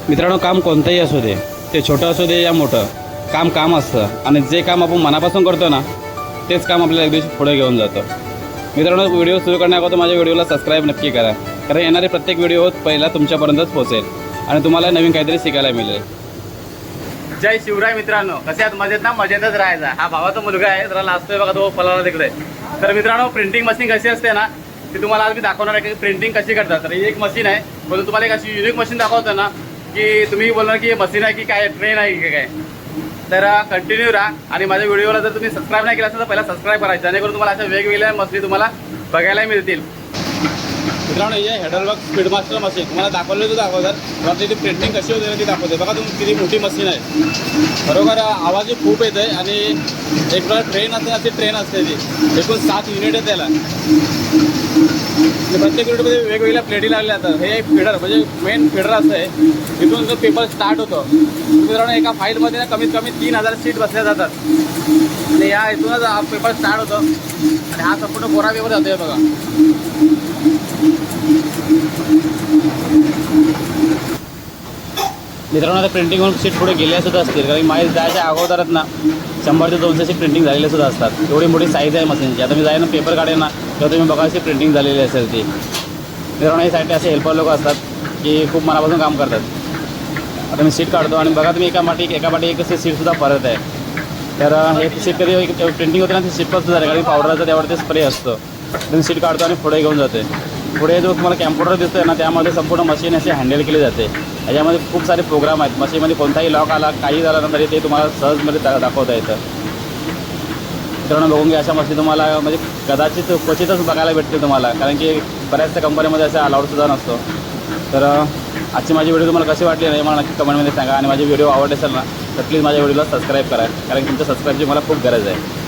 मित्रांनो, काम कोणतंही असू दे, ते छोटं असू दे या मोठं, काम काम असतं आणि जे काम आपण मनापासून करतो ना, तेच काम आपल्याला एक दिवशी पुढे घेऊन जातं. मित्रांनो, व्हिडिओ सुरू करण्याअगोदर माझ्या व्हिडिओला सबस्क्राईब नक्की करा, कारण येणारे प्रत्येक व्हिडिओ पहिला तुमच्यापर्यंतच पोहोचेल आणि तुम्हाला नवीन काहीतरी शिकायला मिळेल. जय शिवराय मित्रांनो, कसे आहात? मजेत ना? मजेतच राहायचा. हा भावाचा मुलगा आहे, जरा लाजतोय बघा तो पलाला तिकडे. तर मित्रांनो, प्रिंटिंग मशीन कशी असते ना, ती तुम्हाला आज मी दाखवणार आहे की प्रिंटिंग कशी करतात. तर ही एक मशीन आहे, पण तुम्हाला एक अशी युनिक मशीन दाखवतो ना की तुम्ही बोलणार की मशीन आहे की काय, ट्रेन आहे की काय. तर कंटिन्यू राहा आणि माझ्या व्हिडिओला जर तुम्ही सबस्क्राईब नाही केला असेल तर पहिला सबस्क्राईब करायचं, जेणेकरून तुम्हाला अशा वेगवेगळ्या मशीन तुम्हाला बघायला मिळतील. मित्रांनो, ही हेडलवर्क स्पीड मास्टर मशीन तुम्हाला दाखवली होती अगोदर. तर त्याची प्रिंटिंग कशी होते ती दाखवते. बघा तुम्ही किती मोठी मशीन आहे. बरोबर, आवाजही खूप येत आहे आणि एक प्रकार ट्रेन असते, अशी ट्रेन असते ती. एकूण 7 युनिट आहे त्याला. प्रत्येक युनिटमध्ये वेगवेगळ्या प्लेटी लागल्या जातात. हे एक फीडर म्हणजे मेन फीडर असं आहे, इथून जो पेपर स्टार्ट होतो. मित्रांनो, एका फाईलमध्ये ना कमीत कमी 3000 शीट बसल्या जातात आणि या इथूनच हा पेपर स्टार्ट होतो आणि हा संपूर्ण कोरा पेपर जातो. आहे बघा, मित्रांनो, आता प्रिंटिंग होऊन सीट पुढे गेल्या सुद्धा असतील, कारण माझ्या जायच्या अगोदरच ना 100 ते 200 प्रिंटिंग झालेले सुद्धा असतात. एवढी मोठी साईज आहे मशीनची. आता मी जाईन ना पेपर काढेन ना, तेव्हा तुम्ही बघा अशी प्रिंटिंग झालेली असेल ती. मित्रांनो, या साईडला असे हेल्पर लोक असतात की खूप मनापासून काम करतात. आता मी सीट काढतो आणि बघा तुम्ही एका पाठी एक सीटसुद्धा परत आहे. तर हे सीट कधी प्रिंटिंग होते ना, ती सीट पण सुद्धा आहे, कारण पावडरचा त्यावरती स्प्रे असतो. तुम्ही सीट काढतो आणि पुढे घेऊन जाते. पुढे जो तुम्हाला कॅम्प्युटर दिसतोय ना, त्यामध्ये संपूर्ण मशीन अशी हँडल केली जाते. याच्यामध्ये खूप सारे प्रोग्राम आहेत. मशीनमध्ये कोणताही लॉक आला, काही झालं ना तरी ते तुम्हाला सहजमध्ये दाखवता येतं. मित्रांनो, बघून घ्या, अशा मशीन तुम्हाला म्हणजे कदाचित क्वचितच बघायला भेटते तुम्हाला, कारण की बऱ्याचशा कंपनीमध्ये असं अलाउडसुद्धा नसतो. तर आजची माझी व्हिडिओ तुम्हाला कशी वाटली नाही मला नक्की कमेंटमध्ये सांगा आणि माझी व्हिडिओ आवडली असेल ना तर प्लीज माझ्या व्हिडिओला सबस्क्राईब करा, कारण तुमच्या सबस्क्राईबची मला खूप गरज आहे.